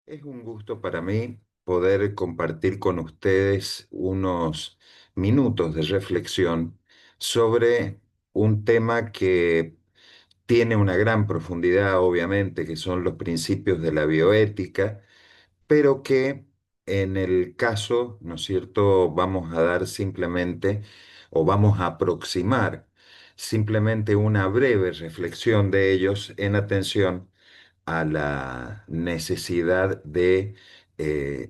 Es un gusto para mí poder compartir con ustedes unos minutos de reflexión sobre un tema que tiene una gran profundidad, obviamente, que son los principios de la bioética, pero que en el caso, ¿no es cierto?, vamos a dar simplemente o vamos a aproximar simplemente una breve reflexión de ellos en atención a la necesidad de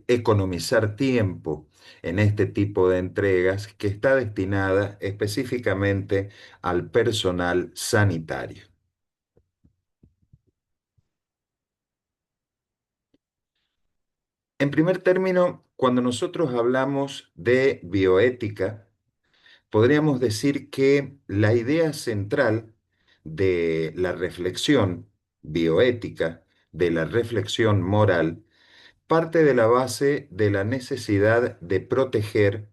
economizar tiempo en este tipo de entregas que está destinada específicamente al personal sanitario. En primer término, cuando nosotros hablamos de bioética, podríamos decir que la idea central de la reflexión bioética, de la reflexión moral, parte de la base de la necesidad de proteger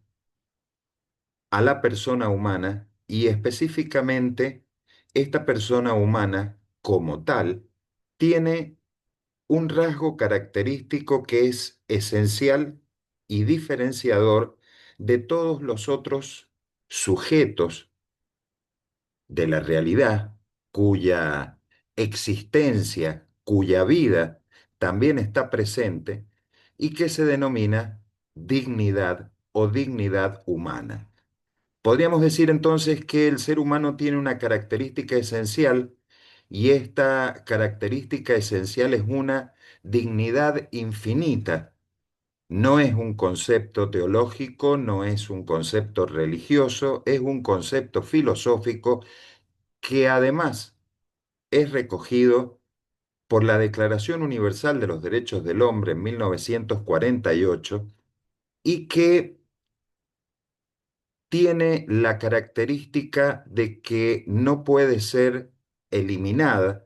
a la persona humana y específicamente esta persona humana como tal tiene un rasgo característico que es esencial y diferenciador de todos los otros sujetos de la realidad cuya existencia, cuya vida también está presente y que se denomina dignidad o dignidad humana. Podríamos decir entonces que el ser humano tiene una característica esencial y esta característica esencial es una dignidad infinita. No es un concepto teológico, no es un concepto religioso, es un concepto filosófico que además es recogido por la Declaración Universal de los Derechos del Hombre en 1948 y que tiene la característica de que no puede ser eliminada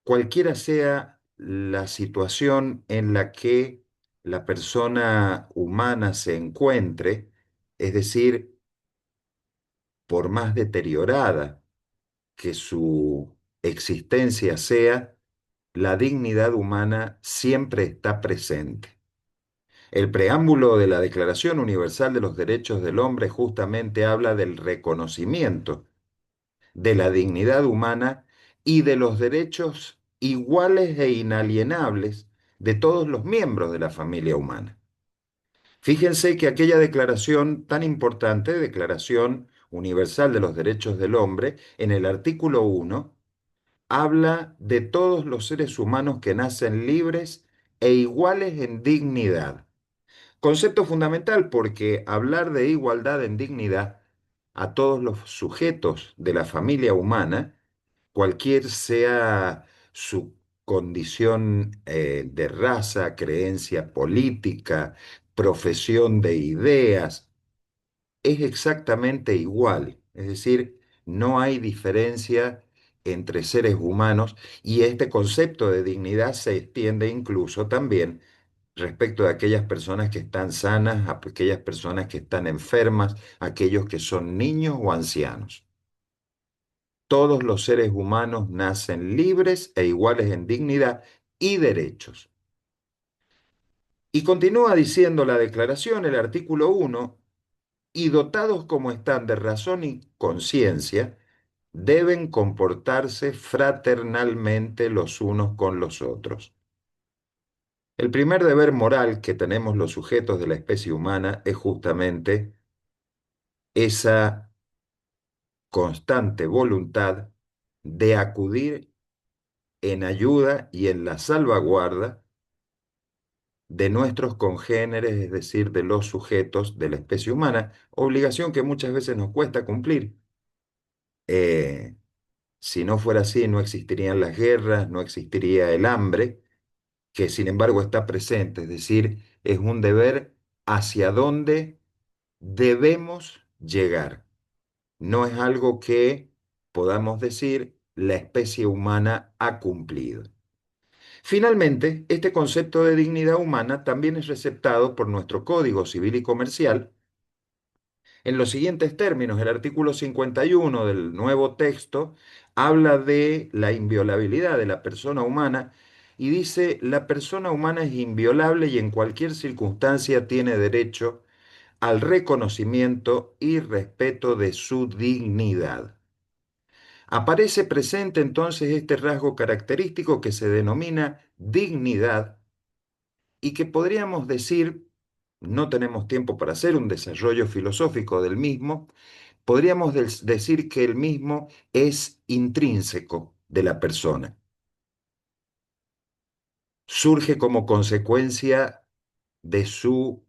cualquiera sea la situación en la que la persona humana se encuentre, es decir, por más deteriorada que su existencia sea, la dignidad humana siempre está presente. El preámbulo de la Declaración Universal de los Derechos del Hombre justamente habla del reconocimiento de la dignidad humana y de los derechos iguales e inalienables de todos los miembros de la familia humana. Fíjense que aquella declaración tan importante, Declaración Universal de los Derechos del Hombre, en el artículo 1, habla de todos los seres humanos que nacen libres e iguales en dignidad. Concepto fundamental porque hablar de igualdad en dignidad a todos los sujetos de la familia humana, cualquier sea su condición de raza, creencia política, profesión de ideas, es exactamente igual. Es decir, no hay diferencia entre seres humanos y este concepto de dignidad se extiende incluso también respecto de aquellas personas que están sanas, a aquellas personas que están enfermas, aquellos que son niños o ancianos. Todos los seres humanos nacen libres e iguales en dignidad y derechos. Y continúa diciendo la declaración, el artículo 1, y dotados como están de razón y conciencia, deben comportarse fraternalmente los unos con los otros. El primer deber moral que tenemos los sujetos de la especie humana es justamente esa constante voluntad de acudir en ayuda y en la salvaguarda de nuestros congéneres, es decir, de los sujetos de la especie humana, obligación que muchas veces nos cuesta cumplir. Eh, si no fuera así, no existirían las guerras, no existiría el hambre, que sin embargo está presente, es decir, es un deber hacia donde debemos llegar. No es algo que podamos decir la especie humana ha cumplido. Finalmente, este concepto de dignidad humana también es receptado por nuestro Código Civil y Comercial en los siguientes términos. El artículo 51 del nuevo texto habla de la inviolabilidad de la persona humana y dice, la persona humana es inviolable y en cualquier circunstancia tiene derecho al reconocimiento y respeto de su dignidad. Aparece presente entonces este rasgo característico que se denomina dignidad y que podríamos decir, no tenemos tiempo para hacer un desarrollo filosófico del mismo, podríamos decir que el mismo es intrínseco de la persona. Surge como consecuencia de su,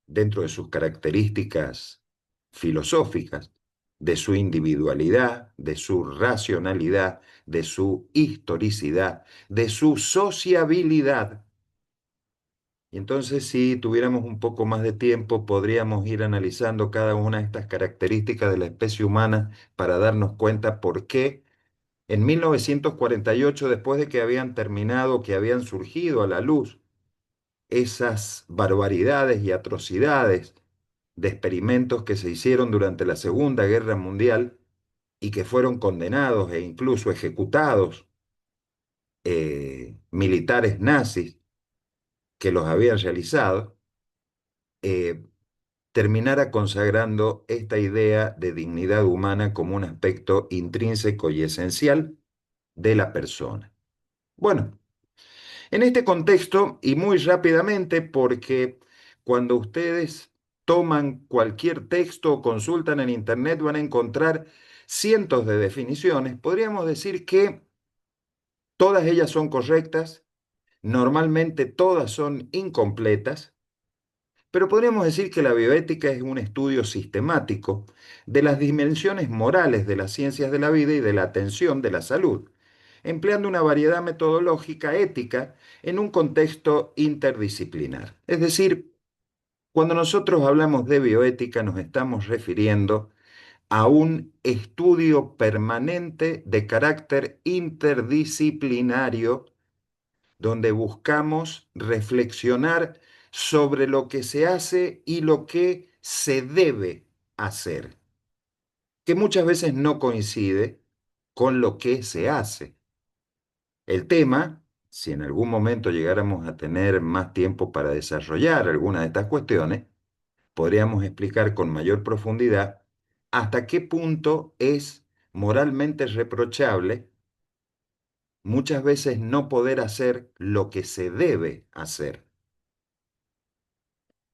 dentro de sus características filosóficas, de su individualidad, de su racionalidad, de su historicidad, de su sociabilidad. Y entonces, si tuviéramos un poco más de tiempo, podríamos ir analizando cada una de estas características de la especie humana para darnos cuenta por qué en 1948, después de que habían terminado, que habían surgido a la luz esas barbaridades y atrocidades de experimentos que se hicieron durante la Segunda Guerra Mundial y que fueron condenados e incluso ejecutados militares nazis que los habían realizado, eh, terminara consagrando esta idea de dignidad humana como un aspecto intrínseco y esencial de la persona. Bueno, en este contexto, y muy rápidamente, porque cuando ustedes toman cualquier texto o consultan en Internet van a encontrar cientos de definiciones, podríamos decir que todas ellas son correctas, normalmente todas son incompletas, pero podríamos decir que la bioética es un estudio sistemático de las dimensiones morales de las ciencias de la vida y de la atención de la salud, empleando una variedad metodológica ética en un contexto interdisciplinar. Es decir, cuando nosotros hablamos de bioética nos estamos refiriendo a un estudio permanente de carácter interdisciplinario donde buscamos reflexionar sobre lo que se hace y lo que se debe hacer, que muchas veces no coincide con lo que se hace. El tema, si en algún momento llegáramos a tener más tiempo para desarrollar alguna de estas cuestiones, podríamos explicar con mayor profundidad hasta qué punto es moralmente reprochable muchas veces no poder hacer lo que se debe hacer.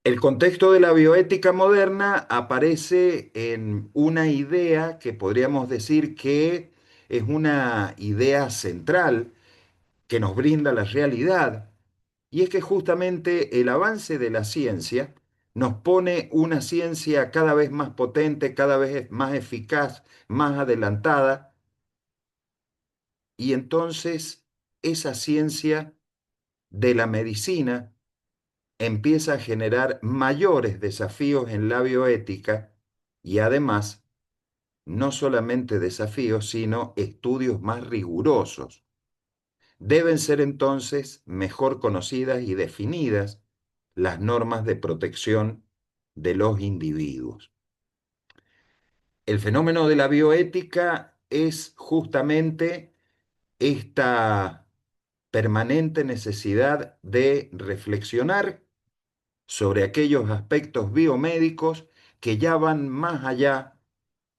El contexto de la bioética moderna aparece en una idea que podríamos decir que es una idea central que nos brinda la realidad, y es que justamente el avance de la ciencia nos pone una ciencia cada vez más potente, cada vez más eficaz, más adelantada, y entonces esa ciencia de la medicina empieza a generar mayores desafíos en la bioética y además no solamente desafíos, sino estudios más rigurosos. Deben ser entonces mejor conocidas y definidas las normas de protección de los individuos. El fenómeno de la bioética es justamente esta permanente necesidad de reflexionar sobre aquellos aspectos biomédicos que ya van más allá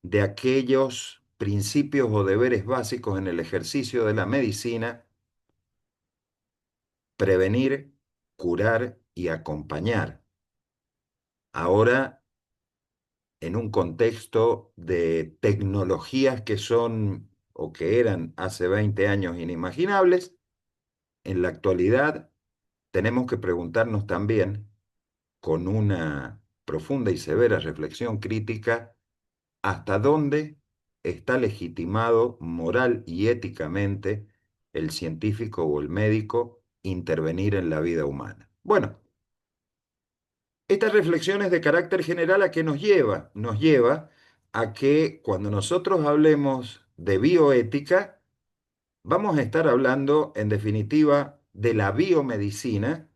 de aquellos principios o deberes básicos en el ejercicio de la medicina: prevenir, curar y acompañar. Ahora, en un contexto de tecnologías que son o que eran hace 20 años inimaginables, en la actualidad tenemos que preguntarnos también, con una profunda y severa reflexión crítica, hasta dónde está legitimado moral y éticamente el científico o el médico intervenir en la vida humana. Bueno, estas reflexiones de carácter general, ¿a qué nos lleva? Nos lleva a que cuando nosotros hablemos de bioética, vamos a estar hablando en definitiva de la biomedicina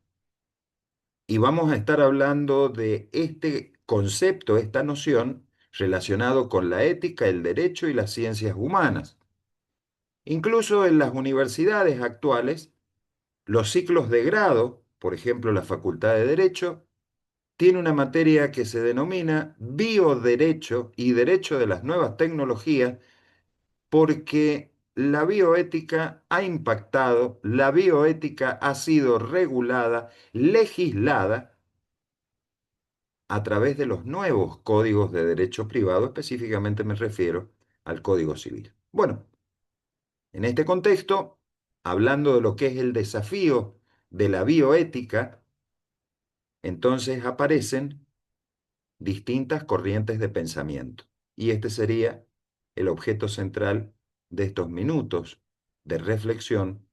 y vamos a estar hablando de este concepto, esta noción relacionado con la ética, el derecho y las ciencias humanas. Incluso en las universidades actuales Los ciclos de grado, por ejemplo, la Facultad de Derecho, tiene una materia que se denomina bioderecho y derecho de las nuevas tecnologías, porque la bioética ha impactado, la bioética ha sido regulada, legislada a través de los nuevos códigos de derecho privado, específicamente me refiero al Código Civil. Bueno, en este contexto, hablando de lo que es el desafío de la bioética, entonces aparecen distintas corrientes de pensamiento. Y este sería el objeto central de estos minutos de reflexión,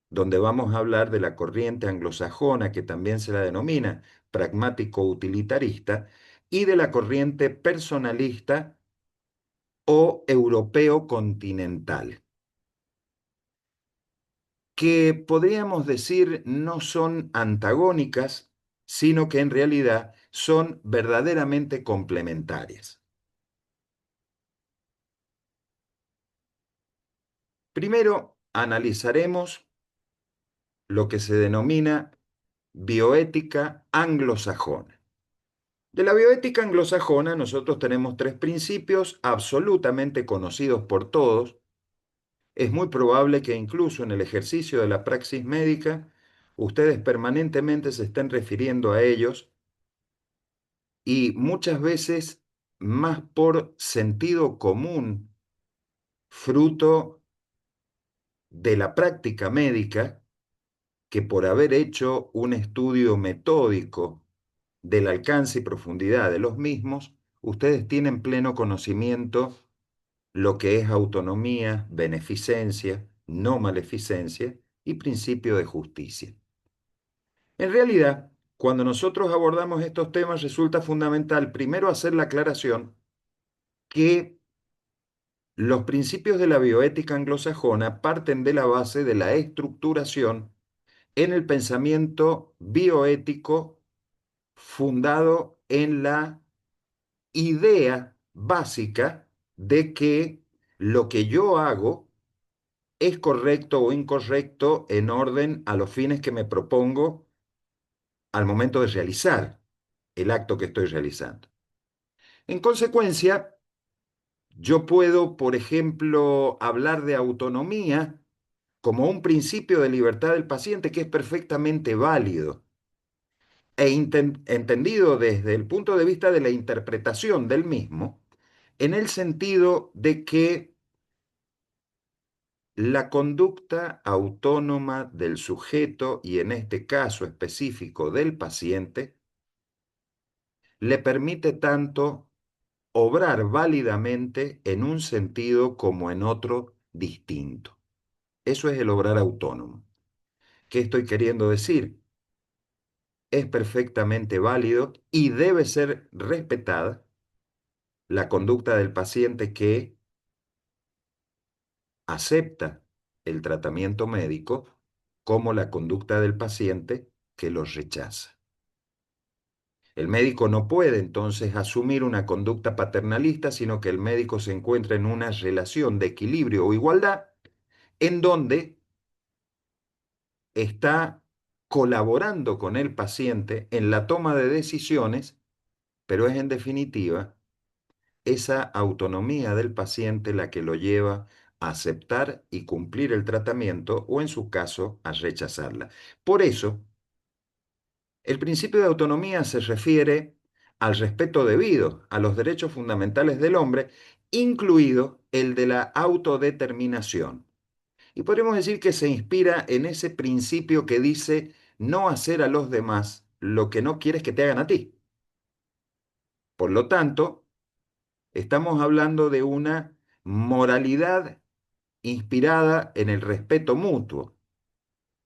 donde vamos a hablar de la corriente anglosajona, que también se la denomina pragmático-utilitarista, y de la corriente personalista o europeo continental, que podríamos decir no son antagónicas, sino que en realidad son verdaderamente complementarias. Primero, analizaremos lo que se denomina bioética anglosajona. De la bioética anglosajona nosotros tenemos tres principios absolutamente conocidos por todos. Es muy probable que incluso en el ejercicio de la praxis médica ustedes permanentemente se estén refiriendo a ellos y muchas veces más por sentido común, fruto de la práctica médica, que por haber hecho un estudio metódico del alcance y profundidad de los mismos, ustedes tienen pleno conocimiento lo que es autonomía, beneficencia, no maleficencia y principio de justicia. En realidad, cuando nosotros abordamos estos temas, resulta fundamental primero hacer la aclaración que los principios de la bioética anglosajona parten de la base de la estructuración en el pensamiento bioético fundado en la idea básica de que lo que yo hago es correcto o incorrecto en orden a los fines que me propongo al momento de realizar el acto que estoy realizando. En consecuencia, yo puedo, por ejemplo, hablar de autonomía como un principio de libertad del paciente que es perfectamente válido e entendido desde el punto de vista de la interpretación del mismo, en el sentido de que la conducta autónoma del sujeto, y en este caso específico del paciente, le permite tanto obrar válidamente en un sentido como en otro distinto. Eso es el obrar autónomo. ¿Qué estoy queriendo decir? Es perfectamente válido y debe ser respetada la conducta del paciente que acepta el tratamiento médico como la conducta del paciente que los rechaza. El médico no puede entonces asumir una conducta paternalista, sino que el médico se encuentra en una relación de equilibrio o igualdad en donde está colaborando con el paciente en la toma de decisiones, pero es en definitiva esa autonomía del paciente la que lo lleva a aceptar y cumplir el tratamiento o en su caso a rechazarla. Por eso, el principio de autonomía se refiere al respeto debido a los derechos fundamentales del hombre, incluido el de la autodeterminación. Y podríamos decir que se inspira en ese principio que dice no hacer a los demás lo que no quieres que te hagan a ti. Por lo tanto, estamos hablando de una moralidad inspirada en el respeto mutuo.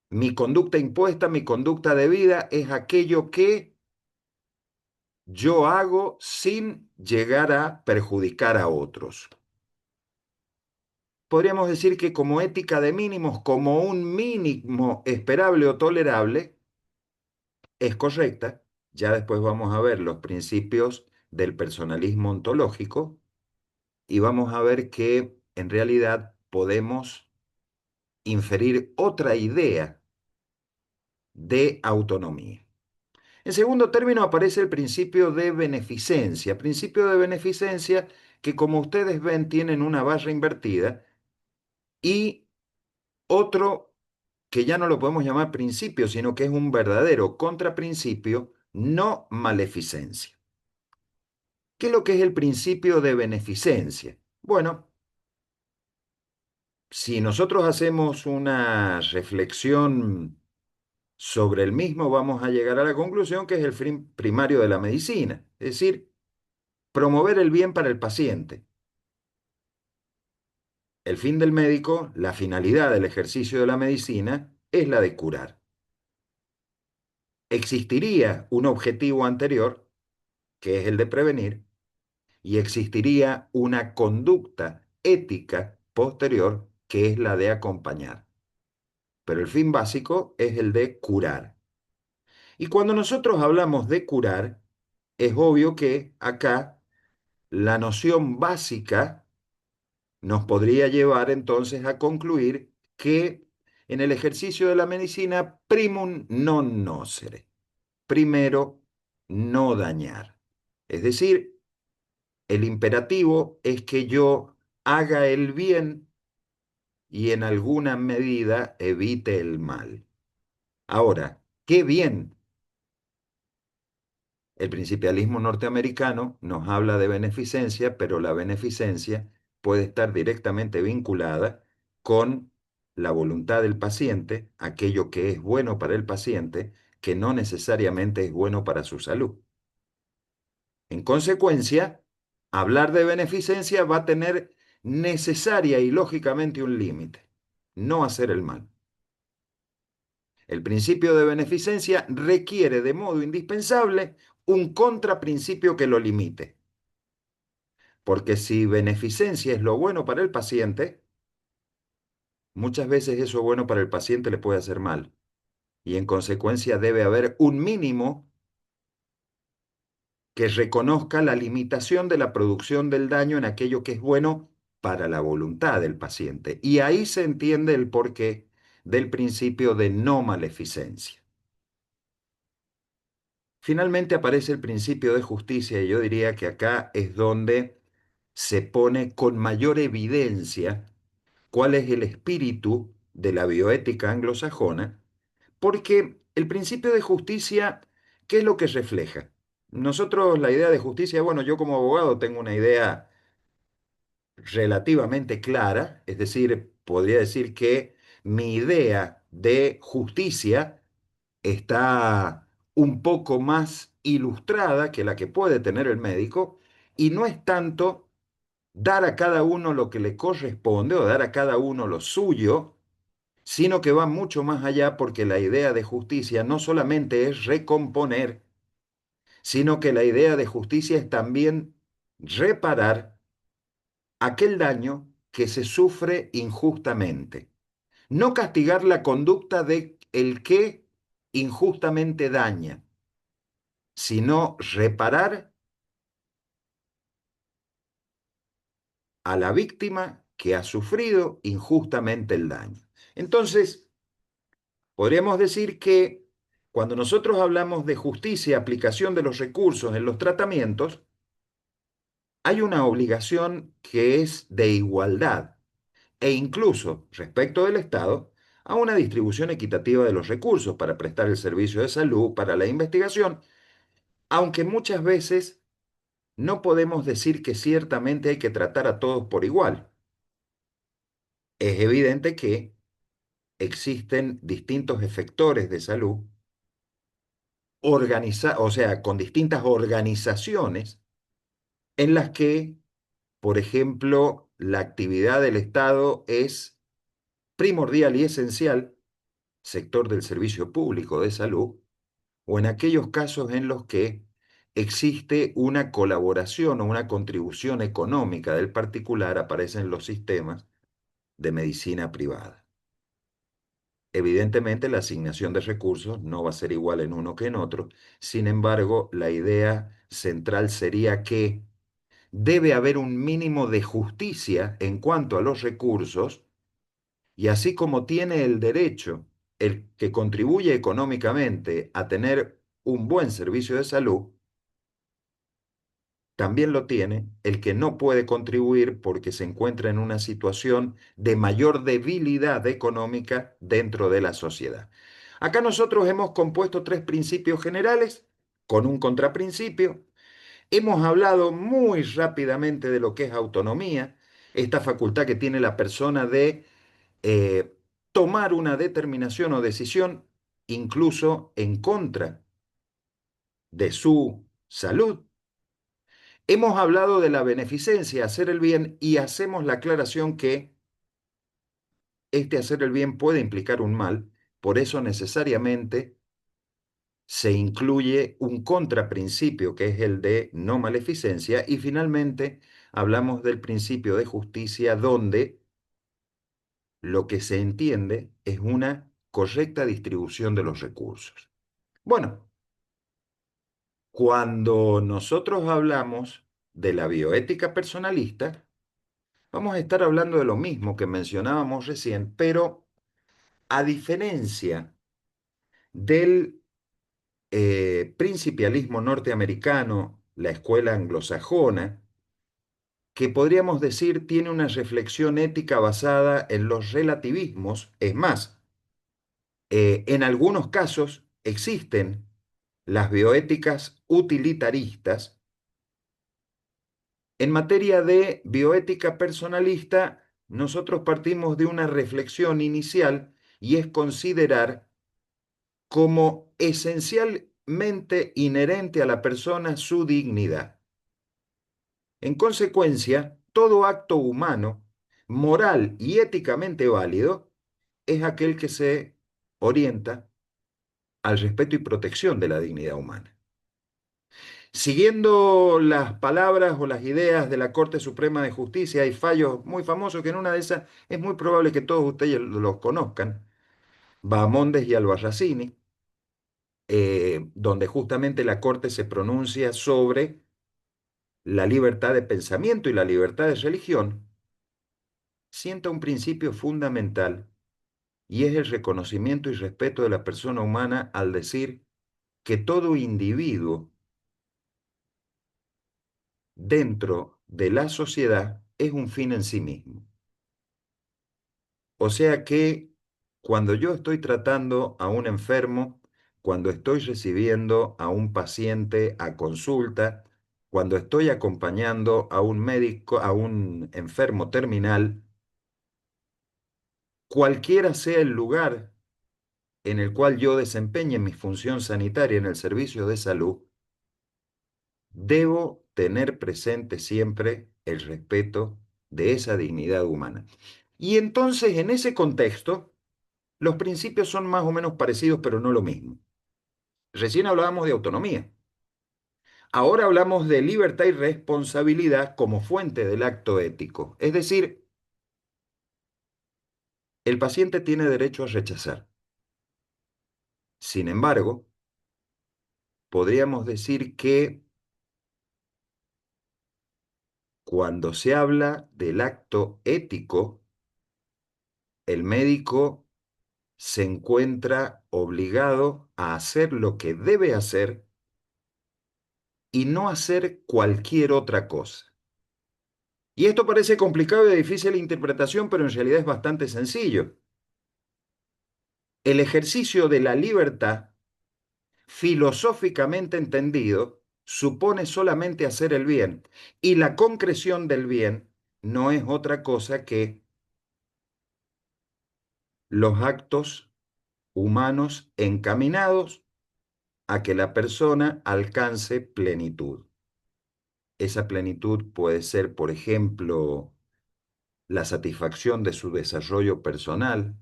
Mi conducta impuesta, mi conducta debida es aquello que yo hago sin llegar a perjudicar a otros. Podríamos decir que como ética de mínimos, como un mínimo esperable o tolerable, es correcta. Ya después vamos a ver los principios del personalismo ontológico y vamos a ver que en realidad podemos inferir otra idea de autonomía. En segundo término aparece el principio de beneficencia. Principio de beneficencia que, como ustedes ven, tienen una barra invertida y otro que ya no lo podemos llamar principio, sino que es un verdadero contraprincipio, no maleficencia. ¿Qué es lo que es el principio de beneficencia? Bueno, si nosotros hacemos una reflexión sobre el mismo, vamos a llegar a la conclusión que es el fin primario de la medicina, es decir, promover el bien para el paciente. El fin del médico, la finalidad del ejercicio de la medicina, es la de curar. Existiría un objetivo anterior, que es el de prevenir, y existiría una conducta ética posterior, que es la de acompañar. Pero el fin básico es el de curar. Y cuando nosotros hablamos de curar, es obvio que acá la noción básica nos podría llevar entonces a concluir que en el ejercicio de la medicina primum non nocere. Primero, no dañar. Es decir, el imperativo es que yo haga el bien y en alguna medida evite el mal. Ahora, ¿qué bien? El principialismo norteamericano nos habla de beneficencia, pero la beneficencia puede estar directamente vinculada con la voluntad del paciente, aquello que es bueno para el paciente, que no necesariamente es bueno para su salud. En consecuencia, hablar de beneficencia va a tener necesaria y lógicamente un límite: no hacer el mal. El principio de beneficencia requiere de modo indispensable un contraprincipio que lo limite, porque si beneficencia es lo bueno para el paciente, muchas veces eso bueno para el paciente le puede hacer mal, y en consecuencia debe haber un mínimo que reconozca la limitación de la producción del daño en aquello que es bueno para la voluntad del paciente. Y ahí se entiende el porqué del principio de no maleficencia. Finalmente aparece el principio de justicia y yo diría que acá es donde se pone con mayor evidencia cuál es el espíritu de la bioética anglosajona, porque el principio de justicia, ¿qué es lo que refleja? Nosotros la idea de justicia, bueno, yo como abogado tengo una idea relativamente clara, es decir, podría decir que mi idea de justicia está un poco más ilustrada que la que puede tener el médico, y no es tanto dar a cada uno lo que le corresponde o dar a cada uno lo suyo, sino que va mucho más allá, porque la idea de justicia no solamente es recomponer, sino que la idea de justicia es también reparar aquel daño que se sufre injustamente. No castigar la conducta de el que injustamente daña, sino reparar a la víctima que ha sufrido injustamente el daño. Entonces, podríamos decir que cuando nosotros hablamos de justicia, aplicación de los recursos en los tratamientos, hay una obligación que es de igualdad e incluso respecto del Estado a una distribución equitativa de los recursos para prestar el servicio de salud, para la investigación, aunque muchas veces no podemos decir que ciertamente hay que tratar a todos por igual. Es evidente que existen distintos efectores de salud, o sea, con distintas organizaciones en las que, por ejemplo, la actividad del Estado es primordial y esencial, sector del servicio público de salud, o en aquellos casos en los que existe una colaboración o una contribución económica del particular, aparecen los sistemas de medicina privada. Evidentemente, la asignación de recursos no va a ser igual en uno que en otro. Sin embargo, la idea central sería que debe haber un mínimo de justicia en cuanto a los recursos, y así como tiene el derecho el que contribuye económicamente a tener un buen servicio de salud, también lo tiene el que no puede contribuir porque se encuentra en una situación de mayor debilidad económica dentro de la sociedad. Acá nosotros hemos compuesto tres principios generales con un contraprincipio. Hemos hablado muy rápidamente de lo que es autonomía, esta facultad que tiene la persona de eh, tomar una determinación o decisión incluso en contra de su salud. Hemos hablado de la beneficencia, hacer el bien, y hacemos la aclaración que este hacer el bien puede implicar un mal, por eso necesariamente se incluye un contraprincipio que es el de no maleficencia, y finalmente hablamos del principio de justicia donde lo que se entiende es una correcta distribución de los recursos. Bueno, cuando nosotros hablamos de la bioética personalista, vamos a estar hablando de lo mismo que mencionábamos recién, pero a diferencia del principialismo norteamericano, la escuela anglosajona, que podríamos decir tiene una reflexión ética basada en los relativismos, es más, en algunos casos existen las bioéticas utilitaristas. En materia de bioética personalista, nosotros partimos de una reflexión inicial y es considerar como esencialmente inherente a la persona su dignidad. En consecuencia, todo acto humano, moral y éticamente válido, es aquel que se orienta al respeto y protección de la dignidad humana. Siguiendo las palabras o las ideas de la Corte Suprema de Justicia, hay fallos muy famosos que en una de esas es muy probable que todos ustedes los conozcan, Bahamondes y Albarracini, donde justamente la Corte se pronuncia sobre la libertad de pensamiento y la libertad de religión, sienta un principio fundamental y es el reconocimiento y respeto de la persona humana al decir que todo individuo dentro de la sociedad es un fin en sí mismo. O sea que cuando yo estoy tratando a un enfermo, cuando estoy recibiendo a un paciente a consulta, cuando estoy acompañando a un médico, a un enfermo terminal, cualquiera sea el lugar en el cual yo desempeñe mi función sanitaria en el servicio de salud, debo tener presente siempre el respeto de esa dignidad humana. Y entonces, en ese contexto, los principios son más o menos parecidos, pero no lo mismo. Recién hablábamos de autonomía. Ahora hablamos de libertad y responsabilidad como fuente del acto ético. Es decir, el paciente tiene derecho a rechazar. Sin embargo, podríamos decir que cuando se habla del acto ético, el médico se encuentra obligado a hacer lo que debe hacer y no hacer cualquier otra cosa. Y esto parece complicado y de difícil interpretación, pero en realidad es bastante sencillo. El ejercicio de la libertad, filosóficamente entendido, supone solamente hacer el bien, y la concreción del bien no es otra cosa que los actos humanos encaminados a que la persona alcance plenitud. Esa plenitud puede ser, por ejemplo, la satisfacción de su desarrollo personal,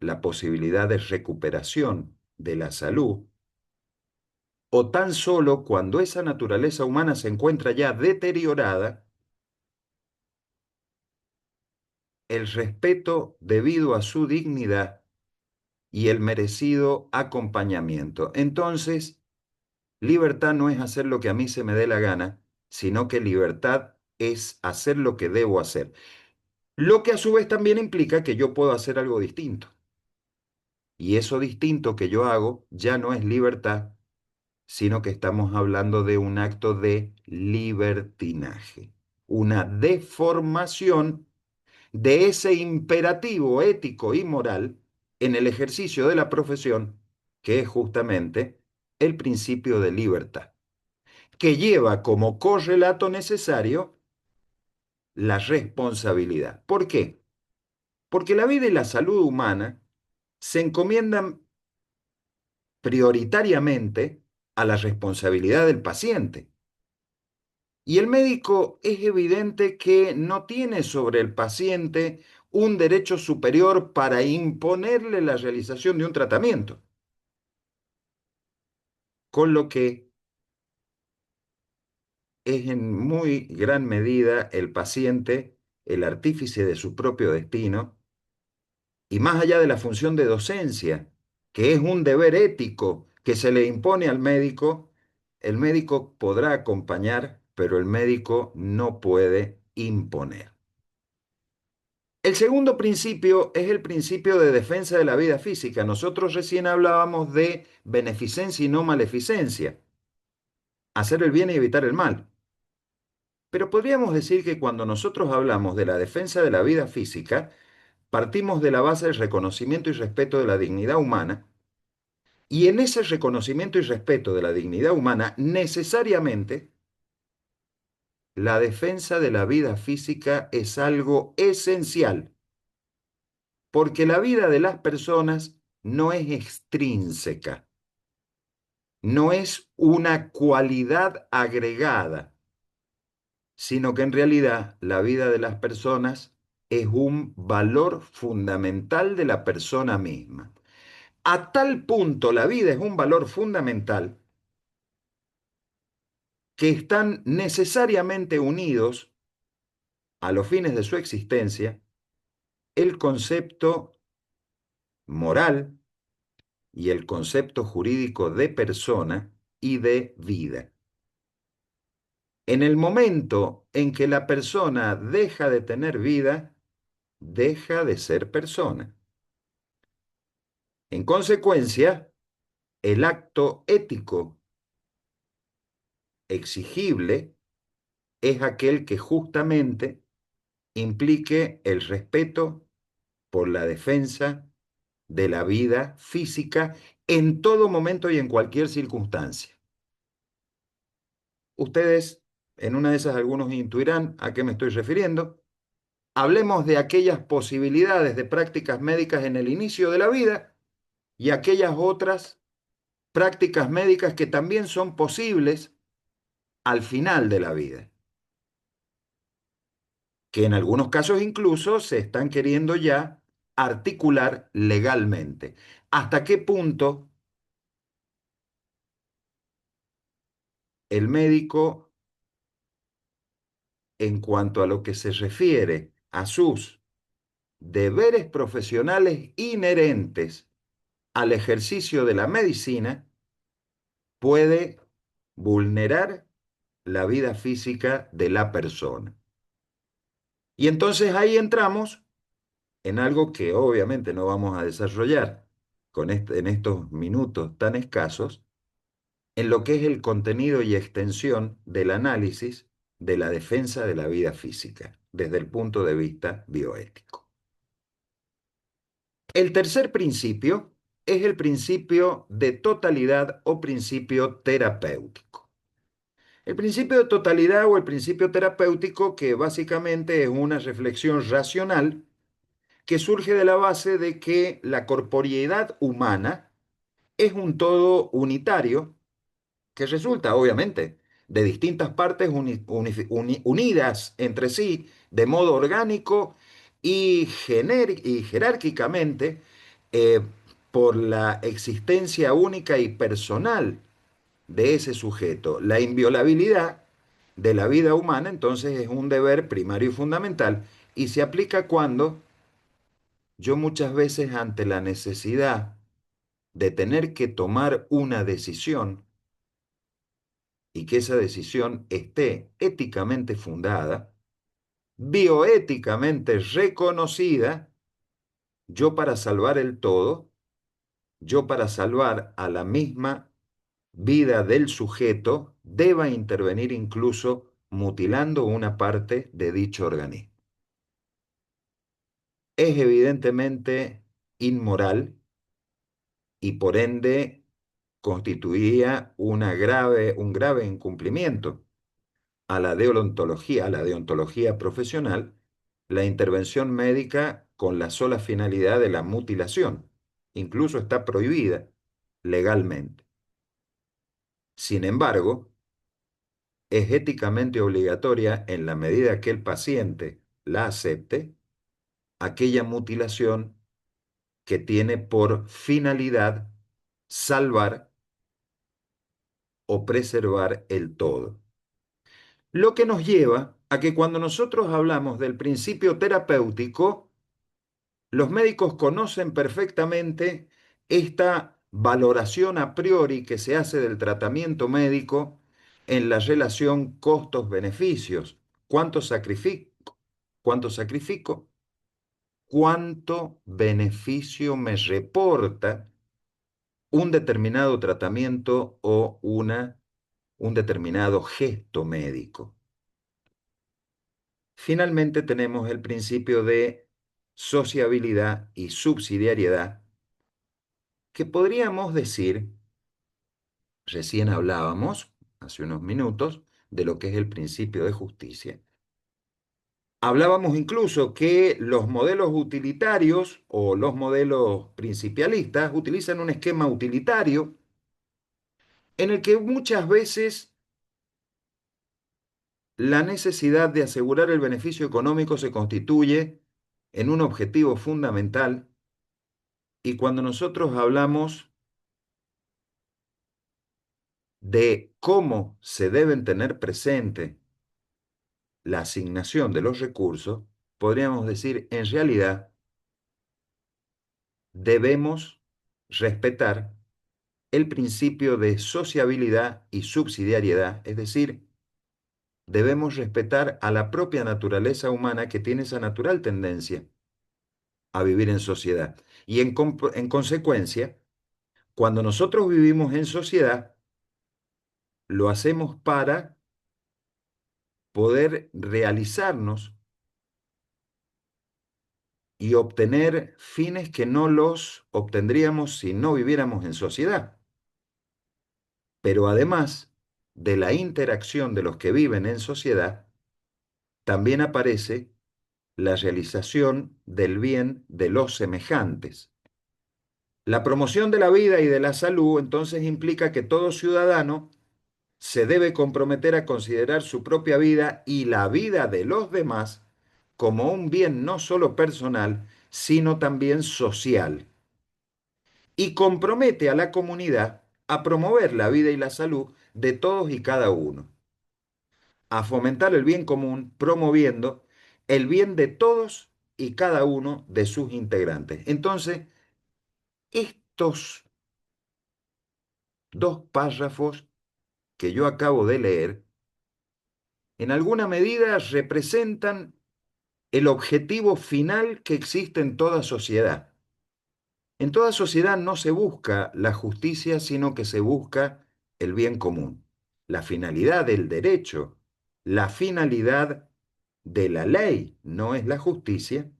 la posibilidad de recuperación de la salud, o tan solo cuando esa naturaleza humana se encuentra ya deteriorada, el respeto debido a su dignidad y el merecido acompañamiento. Entonces, libertad no es hacer lo que a mí se me dé la gana, sino que libertad es hacer lo que debo hacer. Lo que a su vez también implica que yo puedo hacer algo distinto. Y eso distinto que yo hago ya no es libertad, sino que estamos hablando de un acto de libertinaje, una deformación de ese imperativo ético y moral en el ejercicio de la profesión, que es justamente el principio de libertad, que lleva como correlato necesario la responsabilidad. ¿Por qué? Porque la vida y la salud humana se encomiendan prioritariamente a la responsabilidad del paciente. Y el médico es evidente que no tiene sobre el paciente un derecho superior para imponerle la realización de un tratamiento, con lo que es en muy gran medida el paciente el artífice de su propio destino y más allá de la función de docencia, que es un deber ético que se le impone al médico, el médico podrá acompañar, pero el médico no puede imponer. El segundo principio es el principio de defensa de la vida física. Nosotros recién hablábamos de beneficencia y no maleficencia, hacer el bien y evitar el mal. Pero podríamos decir que cuando nosotros hablamos de la defensa de la vida física, partimos de la base del reconocimiento y respeto de la dignidad humana, y en ese reconocimiento y respeto de la dignidad humana, necesariamente la defensa de la vida física es algo esencial, porque la vida de las personas no es extrínseca, no es una cualidad agregada, sino que en realidad la vida de las personas es un valor fundamental de la persona misma. A tal punto la vida es un valor fundamental que están necesariamente unidos a los fines de su existencia el concepto moral y el concepto jurídico de persona y de vida. En el momento en que la persona deja de tener vida, deja de ser persona. En consecuencia, el acto ético exigible es aquel que justamente implique el respeto por la defensa de la vida física en todo momento y en cualquier circunstancia. Ustedes, en una de esas, algunos intuirán a qué me estoy refiriendo. Hablemos de aquellas posibilidades de prácticas médicas en el inicio de la vida y aquellas otras prácticas médicas que también son posibles al final de la vida, que en algunos casos incluso se están queriendo ya articular legalmente. ¿Hasta qué punto el médico, en cuanto a lo que se refiere a sus deberes profesionales inherentes al ejercicio de la medicina, puede vulnerar la vida física de la persona? Y entonces ahí entramos en algo que obviamente no vamos a desarrollar en estos minutos tan escasos, en lo que es el contenido y extensión del análisis de la defensa de la vida física desde el punto de vista bioético. El tercer principio es el principio de totalidad o principio terapéutico. El principio de totalidad o el principio terapéutico, que básicamente es una reflexión racional que surge de la base de que la corporeidad humana es un todo unitario que resulta, obviamente, de distintas partes unidas entre sí de modo orgánico y jerárquicamente eh, por la existencia única y personal de ese sujeto. La inviolabilidad de la vida humana, entonces, es un deber primario y fundamental y se aplica cuando yo muchas veces ante la necesidad de tener que tomar una decisión y que esa decisión esté éticamente fundada, bioéticamente reconocida, yo para salvar el todo yo para salvar a la misma vida del sujeto deba intervenir incluso mutilando una parte de dicho organismo. Es evidentemente inmoral y por ende constituía un grave incumplimiento a la deontología profesional, la intervención médica con la sola finalidad de la mutilación. Incluso está prohibida legalmente. Sin embargo, es éticamente obligatoria en la medida que el paciente la acepte, aquella mutilación que tiene por finalidad salvar o preservar el todo. Lo que nos lleva a que cuando nosotros hablamos del principio terapéutico, los médicos conocen perfectamente esta valoración a priori que se hace del tratamiento médico en la relación costos-beneficios. ¿Cuánto sacrifico? ¿Cuánto sacrifico? ¿Cuánto beneficio me reporta un determinado tratamiento o un determinado gesto médico? Finalmente tenemos el principio de sociabilidad y subsidiariedad, que podríamos decir, recién hablábamos, hace unos minutos, de lo que es el principio de justicia. Hablábamos incluso que los modelos utilitarios o los modelos principialistas utilizan un esquema utilitario en el que muchas veces la necesidad de asegurar el beneficio económico se constituye en un objetivo fundamental, y cuando nosotros hablamos de cómo se deben tener presente la asignación de los recursos, podríamos decir, en realidad, debemos respetar el principio de sociabilidad y subsidiariedad, es decir, debemos respetar a la propia naturaleza humana que tiene esa natural tendencia a vivir en sociedad. Y en consecuencia, cuando nosotros vivimos en sociedad, lo hacemos para poder realizarnos y obtener fines que no los obtendríamos si no viviéramos en sociedad. Pero además de la interacción de los que viven en sociedad, también aparece la realización del bien de los semejantes. La promoción de la vida y de la salud entonces implica que todo ciudadano se debe comprometer a considerar su propia vida y la vida de los demás como un bien no solo personal, sino también social, y compromete a la comunidad a promover la vida y la salud de todos y cada uno, a fomentar el bien común, promoviendo el bien de todos y cada uno de sus integrantes. Entonces, estos dos párrafos que yo acabo de leer, en alguna medida representan el objetivo final que existe en toda sociedad. En toda sociedad no se busca la justicia, sino que se busca el bien común. La finalidad del derecho, la finalidad de la ley no es la justicia,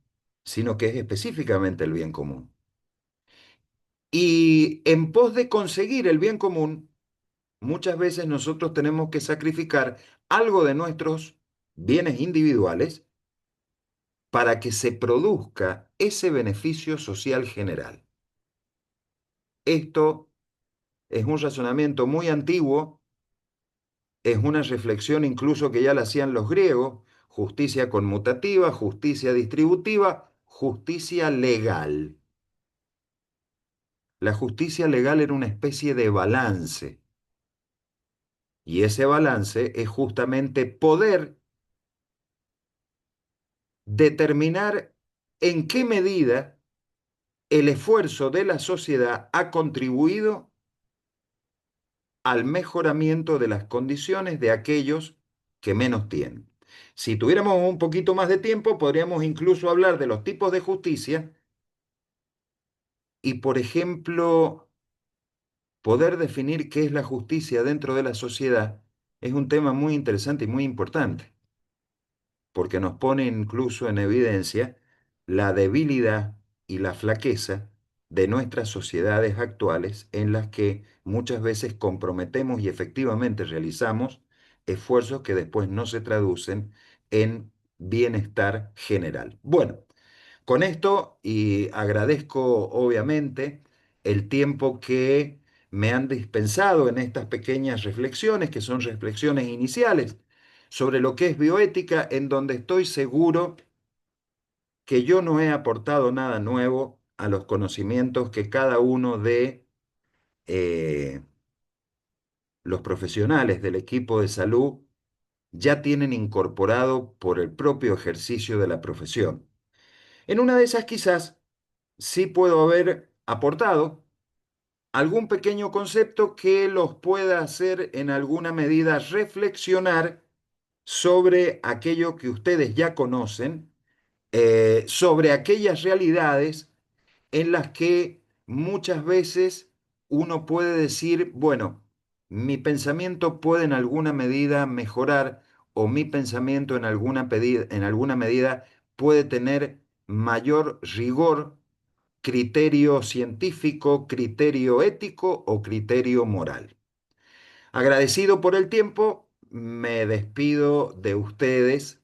sino que es específicamente el bien común. Y en pos de conseguir el bien común, muchas veces nosotros tenemos que sacrificar algo de nuestros bienes individuales para que se produzca ese beneficio social general. Esto es un razonamiento muy antiguo, es una reflexión incluso que ya la hacían los griegos: justicia conmutativa, justicia distributiva, justicia legal. La justicia legal era una especie de balance, y ese balance es justamente poder determinar en qué medida el esfuerzo de la sociedad ha contribuido al mejoramiento de las condiciones de aquellos que menos tienen. Si tuviéramos un poquito más de tiempo, podríamos incluso hablar de los tipos de justicia y, por ejemplo, poder definir qué es la justicia dentro de la sociedad es un tema muy interesante y muy importante, porque nos pone incluso en evidencia la debilidad y la flaqueza de nuestras sociedades actuales en las que muchas veces comprometemos y efectivamente realizamos esfuerzos que después no se traducen en bienestar general. Bueno, con esto, y agradezco obviamente el tiempo que me han dispensado en estas pequeñas reflexiones, que son reflexiones iniciales, sobre lo que es bioética, en donde estoy seguro que yo no he aportado nada nuevo a los conocimientos que cada uno de eh, los profesionales del equipo de salud ya tienen incorporado por el propio ejercicio de la profesión. En una de esas quizás sí puedo haber aportado algún pequeño concepto que los pueda hacer en alguna medida reflexionar sobre aquello que ustedes ya conocen, sobre aquellas realidades en las que muchas veces uno puede decir, bueno, mi pensamiento puede en alguna medida mejorar o mi pensamiento en alguna medida puede tener mayor rigor, criterio científico, criterio ético o criterio moral. Agradecido por el tiempo, me despido de ustedes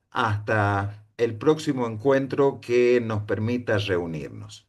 hasta el próximo encuentro que nos permita reunirnos.